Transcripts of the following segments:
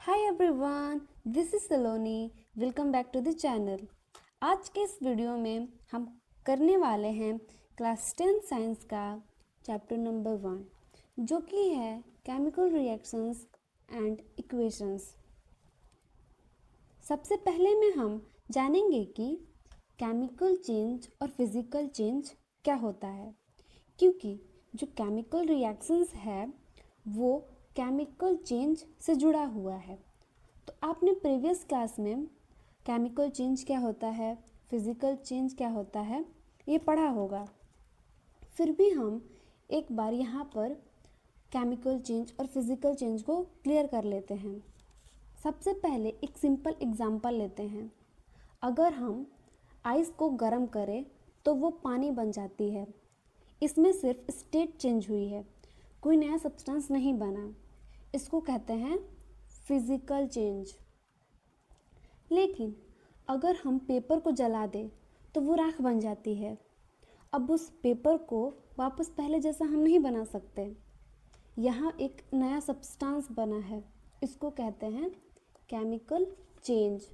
Hi everyone, this is Saloni. Welcome back to the channel. आज के इस वीडियो में हम करने वाले हैं क्लास 10 साइंस का चैप्टर नंबर 1, जो कि है केमिकल रिएक्शंस एंड इक्वेशंस। सबसे पहले में हम जानेंगे कि केमिकल चेंज और फिज़िकल चेंज क्या होता है, क्योंकि जो केमिकल रिएक्शंस है वो केमिकल चेंज से जुड़ा हुआ है। तो आपने प्रीवियस क्लास में केमिकल चेंज क्या होता है, फिज़िकल चेंज क्या होता है, ये पढ़ा होगा। फिर भी हम एक बार यहाँ पर केमिकल चेंज और फिज़िकल चेंज को क्लियर कर लेते हैं। सबसे पहले एक सिंपल एग्जांपल लेते हैं। अगर हम आइस को गर्म करें तो वो पानी बन जाती है। इसमें सिर्फ स्टेट चेंज हुई है, कोई नया सब्सटेंस नहीं बना। इसको कहते हैं फिज़िकल चेंज। लेकिन अगर हम पेपर को जला दें तो वो राख बन जाती है। अब उस पेपर को वापस पहले जैसा हम नहीं बना सकते। यहाँ एक नया सब्सटेंस बना है, इसको कहते हैं केमिकल चेंज।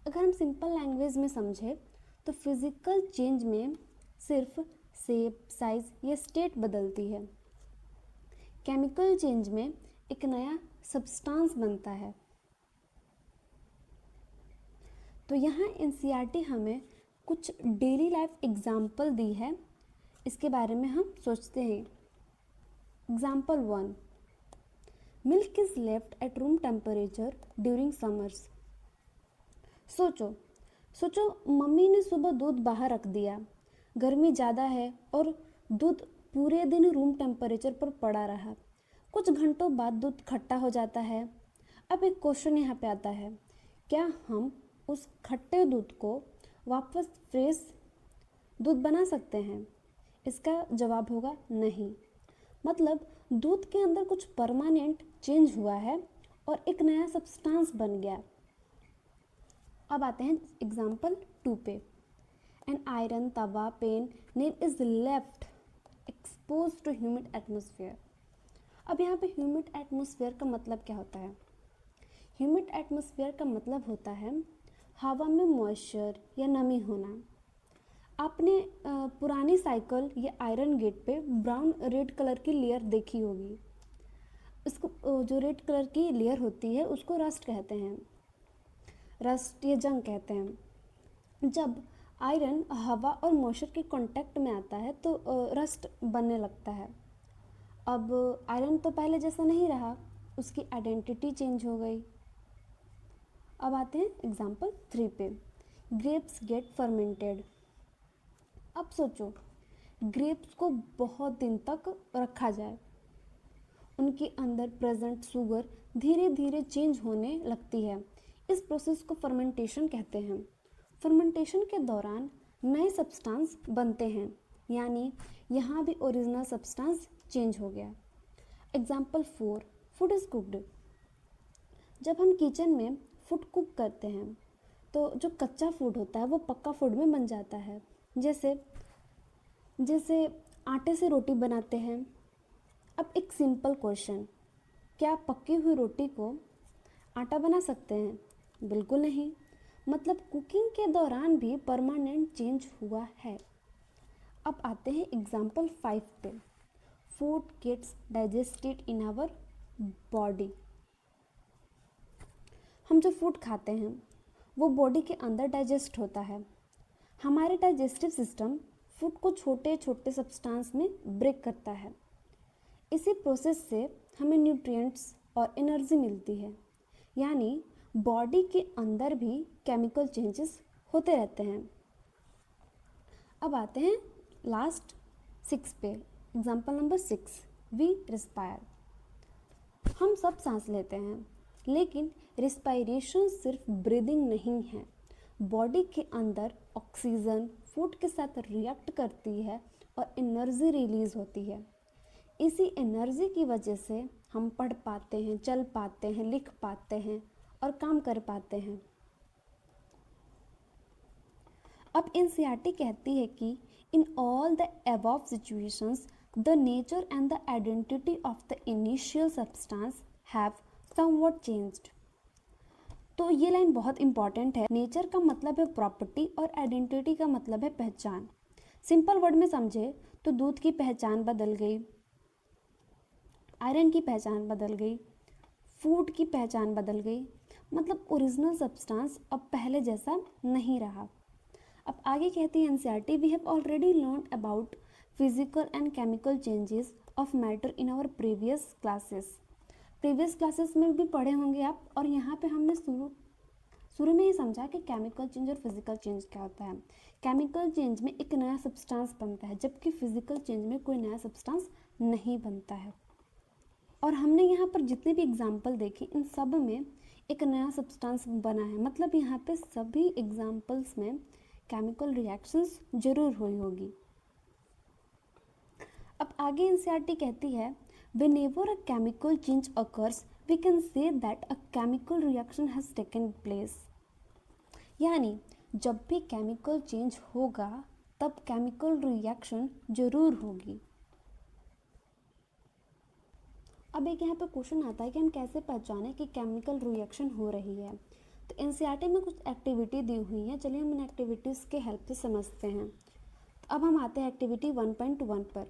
अगर हम सिंपल लैंग्वेज में समझें तो फिज़िकल चेंज में सिर्फ शेप, साइज या स्टेट बदलती है। केमिकल चेंज में एक नया सब्सटेंस बनता है। तो यहाँ एनसीईआरटी हमें कुछ डेली लाइफ एग्जाम्पल दी है, इसके बारे में हम सोचते हैं। Example 1, milk is left at room temperature during summers. सोचो सोचो मम्मी ने सुबह दूध बाहर रख दिया, गर्मी ज़्यादा है और दूध पूरे दिन रूम टेम्परेचर पर पड़ा रहा। कुछ घंटों बाद दूध खट्टा हो जाता है। अब एक क्वेश्चन यहाँ पे आता है, क्या हम उस खट्टे दूध को वापस फ्रेश दूध बना सकते हैं? इसका जवाब होगा नहीं। मतलब दूध के अंदर कुछ परमानेंट चेंज हुआ है और एक नया सब्सटेंस बन गया। अब आते हैं एग्जाम्पल 2 पे। An iron tawa pan nail is left expose to humid atmosphere. अब यहाँ पे ह्यूमिड एटमोसफियर का मतलब क्या होता है? ह्यूमिड एटमोसफियर का मतलब होता है हवा में मॉइस्चर या नमी होना। आपने पुरानी साइकिल या आयरन गेट पे ब्राउन रेड कलर की लेयर देखी होगी। उसको जो रेड कलर की लेयर होती है उसको रस्ट कहते हैं, रस्ट या जंग कहते हैं। जब आयरन हवा और मॉइस्चर के कांटेक्ट में आता है तो रस्ट बनने लगता है। अब आयरन तो पहले जैसा नहीं रहा, उसकी आइडेंटिटी चेंज हो गई। अब आते हैं एग्जाम्पल 3 पे। Grapes get fermented. अब सोचो ग्रेप्स को बहुत दिन तक रखा जाए, उनके अंदर प्रेजेंट शुगर धीरे धीरे चेंज होने लगती है। इस प्रोसेस को फर्मेंटेशन कहते हैं। फर्मेंटेशन के दौरान नए सब्सटेंस बनते हैं, यानी यहाँ भी ओरिजिनल सब्सटेंस चेंज हो गया। Example 4, food is cooked. जब हम किचन में फूड कुक करते हैं तो जो कच्चा फूड होता है वो पक्का फूड में बन जाता है। जैसे जैसे आटे से रोटी बनाते हैं। अब एक सिंपल क्वेश्चन, क्या पकी हुई रोटी को आटा बना सकते हैं? बिल्कुल नहीं। मतलब कुकिंग के दौरान भी परमानेंट चेंज हुआ है। अब आते हैं एग्जाम्पल 5 पे। Food gets digested in our body. हम जो फूड खाते हैं वो बॉडी के अंदर डाइजेस्ट होता है। हमारे डाइजेस्टिव सिस्टम फूड को छोटे छोटे सब्सटेंस में ब्रेक करता है। इसी प्रोसेस से हमें न्यूट्रिएंट्स और एनर्जी मिलती है। यानी बॉडी के अंदर भी केमिकल चेंजेस होते रहते हैं। अब आते हैं लास्ट 6 पे। Example number 6, we respire. हम सब सांस लेते हैं, लेकिन रिस्पायरेशन सिर्फ ब्रीदिंग नहीं है। बॉडी के अंदर ऑक्सीजन फूड के साथ रिएक्ट करती है और एनर्जी रिलीज होती है। इसी एनर्जी की वजह से हम पढ़ पाते हैं, चल पाते हैं, लिख पाते हैं और काम कर पाते हैं। अब एनसीईआरटी कहती है कि in all the above situations the nature and the identity of the initial substance have somewhat changed. तो ये लाइन बहुत इंपॉर्टेंट है। नेचर का मतलब है प्रॉपर्टी और आइडेंटिटी का मतलब है पहचान। सिंपल वर्ड में समझे तो दूध की पहचान बदल गई, आयरन की पहचान बदल गई, फूड की पहचान बदल गई, मतलब ओरिजिनल सब्सटेंस अब पहले जैसा नहीं रहा। अब आगे कहती है NCERT, we have already learn about physical and chemical changes of matter in our previous classes में भी पढ़े होंगे आप। और यहाँ पे हमने शुरू में ही समझा कि केमिकल चेंज और फिजिकल चेंज क्या होता है। केमिकल चेंज में एक नया सब्सटेंस बनता है, जबकि फिजिकल चेंज में कोई नया सब्सटेंस नहीं बनता है। और हमने यहाँ पर जितने भी एग्जाम्पल देखे इन सब में एक नया सब्सटेंस बना है, मतलब यहाँ पे सभी एग्जाम्पल्स में केमिकल रिएक्शंस जरूर हुई होगी। अब आगे एनसीईआरटी कहती है, whenever a chemical change occurs we can say that a chemical reaction has taken place। यानी जब भी केमिकल चेंज होगा तब केमिकल रिएक्शन जरूर होगी। अब एक यहाँ पे क्वेश्चन आता है कि हम कैसे पहचानें कि केमिकल रिएक्शन हो रही है। तो एनसीईआरटी में कुछ एक्टिविटी दी हुई है, चलिए हम इन एक्टिविटीज़ के हेल्प से समझते हैं। तो अब हम आते हैं एक्टिविटी 1.1 पर।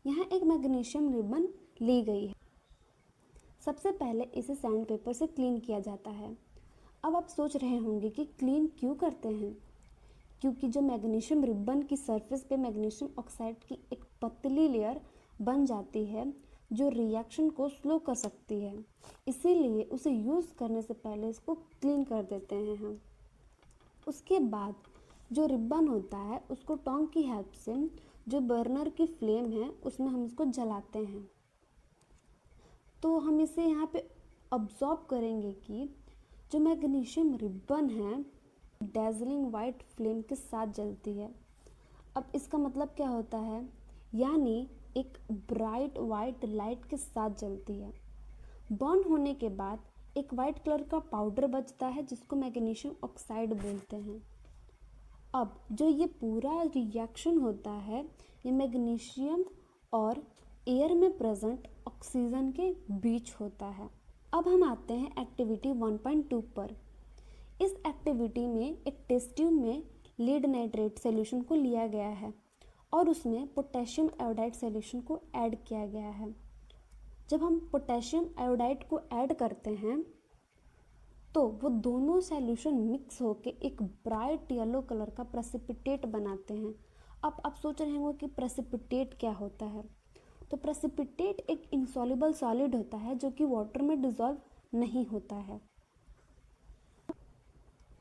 यहाँ एक मैग्नीशियम रिबन ली गई है। सबसे पहले इसे सैंड पेपर से क्लीन किया जाता है। अब आप सोच रहे होंगे कि क्लीन क्यों करते हैं, क्योंकि जो मैग्नीशियम रिबन की सरफेस पे मैग्नीशियम ऑक्साइड की एक पतली लेयर बन जाती है जो रिएक्शन को स्लो कर सकती है, इसीलिए उसे यूज़ करने से पहले इसको क्लीन कर देते हैं हम। उसके बाद जो रिबन होता है उसको टोंग की हेल्प से जो बर्नर की फ्लेम है उसमें हम इसको जलाते हैं। तो हम इसे यहाँ पे ऑब्जर्व करेंगे कि जो मैग्नीशियम रिबन है डेजलिंग वाइट फ्लेम के साथ जलती है। अब इसका मतलब क्या होता है, यानी एक ब्राइट वाइट लाइट के साथ जलती है। बर्न होने के बाद एक वाइट कलर का पाउडर बचता है जिसको मैग्नीशियम ऑक्साइड बोलते हैं। अब जो ये पूरा रिएक्शन होता है ये मैग्नीशियम और एयर में प्रेजेंट ऑक्सीजन के बीच होता है। अब हम आते हैं एक्टिविटी 1.2 पर। इस एक्टिविटी में एक टेस्ट ट्यूब में लीड नाइट्रेट सॉल्यूशन को लिया गया है और उसमें पोटेशियम आयोडाइड सॉल्यूशन को ऐड किया गया है। जब हम पोटेशियम आयोडाइड को ऐड करते हैं तो वो दोनों सॉल्यूशन मिक्स होके एक ब्राइट येलो कलर का प्रेसिपिटेट बनाते हैं। अब आप सोच रहे होंगे कि प्रेसिपिटेट क्या होता है। तो प्रेसिपिटेट एक इनसॉल्युबल सॉलिड होता है जो कि वाटर में डिसॉल्व नहीं होता है।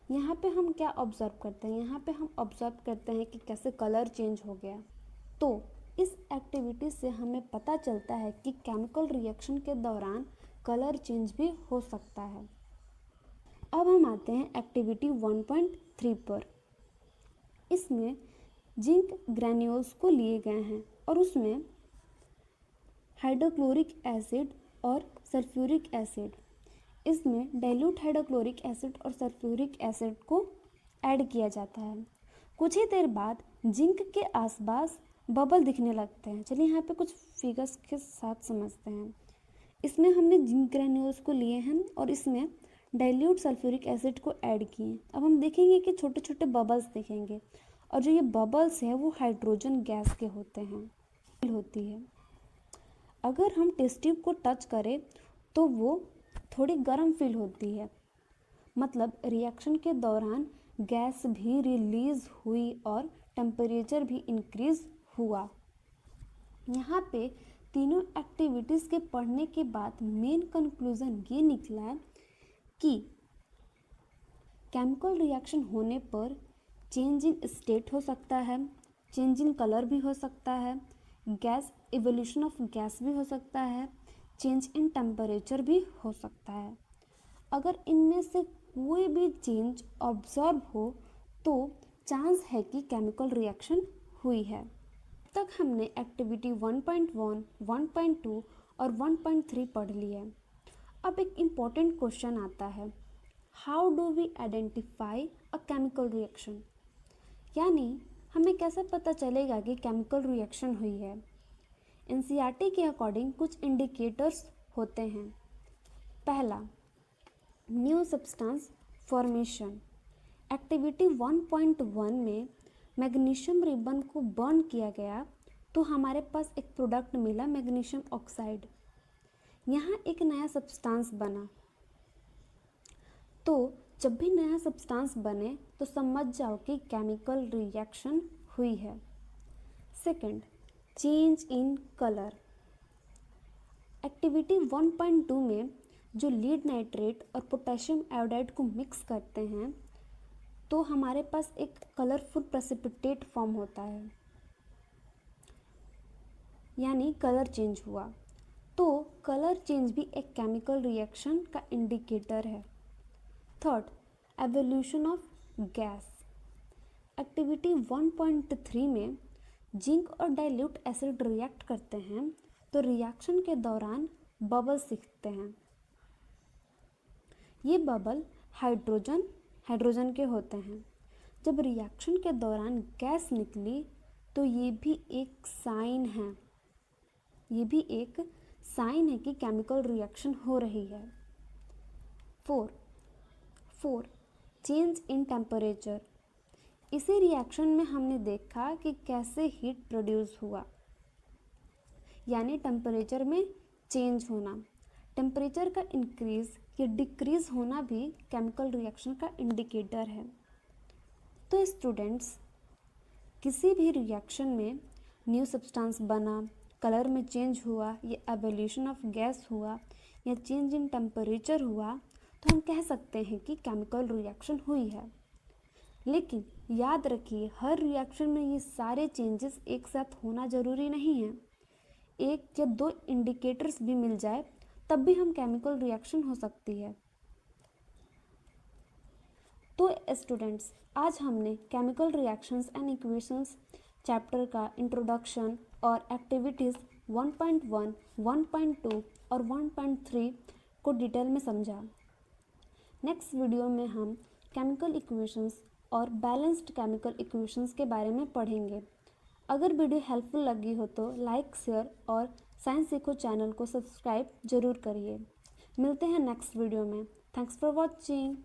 यहाँ पे हम क्या ऑब्जर्व करते हैं, यहाँ पे हम ऑब्जर्व करते हैं कि कैसे कलर चेंज हो गया। तो इस एक्टिविटी से हमें पता चलता है कि केमिकल रिएक्शन के दौरान कलर चेंज भी हो सकता है। अब हम आते हैं एक्टिविटी 1.3 पर। इसमें जिंक ग्रैन्यूल्स को लिए गए हैं और उसमें हाइड्रोक्लोरिक एसिड और सल्फ्यूरिक एसिड, इसमें डाइल्यूट हाइड्रोक्लोरिक एसिड और सल्फ्यूरिक एसिड को ऐड किया जाता है। कुछ ही देर बाद जिंक के आसपास बबल दिखने लगते हैं। चलिए यहाँ पे कुछ फिगर्स के साथ समझते हैं। इसमें हमने जिंक ग्रैन्यूल्स को लिए हैं और इसमें डाइल्यूट सल्फ्यूरिक एसिड को ऐड किए। अब हम देखेंगे कि छोटे छोटे बबल्स दिखेंगे और जो ये बबल्स है वो हाइड्रोजन गैस के होते हैं होती है। अगर हम टेस्ट ट्यूब को टच करें तो वो थोड़ी गर्म फील होती है, मतलब रिएक्शन के दौरान गैस भी रिलीज हुई और टेम्परेचर भी इंक्रीज हुआ। यहाँ पे तीनों एक्टिविटीज़ के पढ़ने के बाद मेन कंक्लूजन ये निकला कि केमिकल रिएक्शन होने पर चेंज इन स्टेट हो सकता है, चेंज इन कलर भी हो सकता है, गैस इवोल्यूशन ऑफ गैस भी हो सकता है, चेंज इन टेम्परेचर भी हो सकता है। अगर इनमें से कोई भी चेंज ऑब्जर्व हो तो चांस है कि केमिकल रिएक्शन हुई है। तक हमने एक्टिविटी 1.1, 1.2 और 1.3 पढ़ ली है। अब एक इम्पॉर्टेंट क्वेश्चन आता है, how do we identify a chemical reaction, यानी हमें कैसे पता चलेगा कि केमिकल रिएक्शन हुई है। एनसीईआरटी के अकॉर्डिंग कुछ इंडिकेटर्स होते हैं। पहला, न्यू सब्सटेंस फॉर्मेशन। एक्टिविटी 1.1 में मैग्नीशियम रिबन को बर्न किया गया तो हमारे पास एक प्रोडक्ट मिला, मैग्नीशियम ऑक्साइड। यहाँ एक नया सब्सटेंस बना। तो जब भी नया सब्सटेंस बने तो समझ जाओ कि केमिकल रिएक्शन हुई है। Second, change in colour. Activity 1.2 में जो लीड नाइट्रेट और पोटेशियम आयोडाइड को मिक्स करते हैं तो हमारे पास एक कलरफुल प्रेसिपिटेट फॉर्म होता है, यानी कलर चेंज हुआ। तो कलर चेंज भी एक केमिकल रिएक्शन का इंडिकेटर है। Third, evolution of gas. Activity 1.3 में जिंक और डाइल्यूट एसिड रिएक्ट करते हैं तो रिएक्शन के दौरान बबल्स दिखते हैं। ये बबल हाइड्रोजन के होते हैं। जब रिएक्शन के दौरान गैस निकली तो ये भी एक साइन है कि केमिकल रिएक्शन हो रही है। Four, change in temperature. इसी रिएक्शन में हमने देखा कि कैसे हीट प्रोड्यूस हुआ, यानी टेम्परेचर में चेंज होना। टेम्परेचर का इंक्रीज या डिक्रीज होना भी केमिकल रिएक्शन का इंडिकेटर है। तो स्टूडेंट्स, किसी भी रिएक्शन में न्यू सब्सटेंस बना, कलर में चेंज हुआ, या एवोल्यूशन ऑफ गैस हुआ, या चेंज इन टेम्परेचर हुआ, तो हम कह सकते हैं कि केमिकल रिएक्शन हुई है। लेकिन याद रखिए, हर रिएक्शन में ये सारे चेंजेस एक साथ होना ज़रूरी नहीं है। एक या दो इंडिकेटर्स भी मिल जाए तब भी हम केमिकल रिएक्शन हो सकती है। तो स्टूडेंट्स, आज हमने chemical reactions and equations chapter का इंट्रोडक्शन और एक्टिविटीज़ 1.1, 1.2 और 1.3 को डिटेल में समझा। नेक्स्ट वीडियो में हम केमिकल इक्वेशंस और बैलेंस्ड केमिकल इक्वेशंस के बारे में पढ़ेंगे। अगर वीडियो हेल्पफुल लगी हो तो लाइक, शेयर और साइंस सीखो चैनल को सब्सक्राइब जरूर करिए। मिलते हैं नेक्स्ट वीडियो में। Thanks for watching.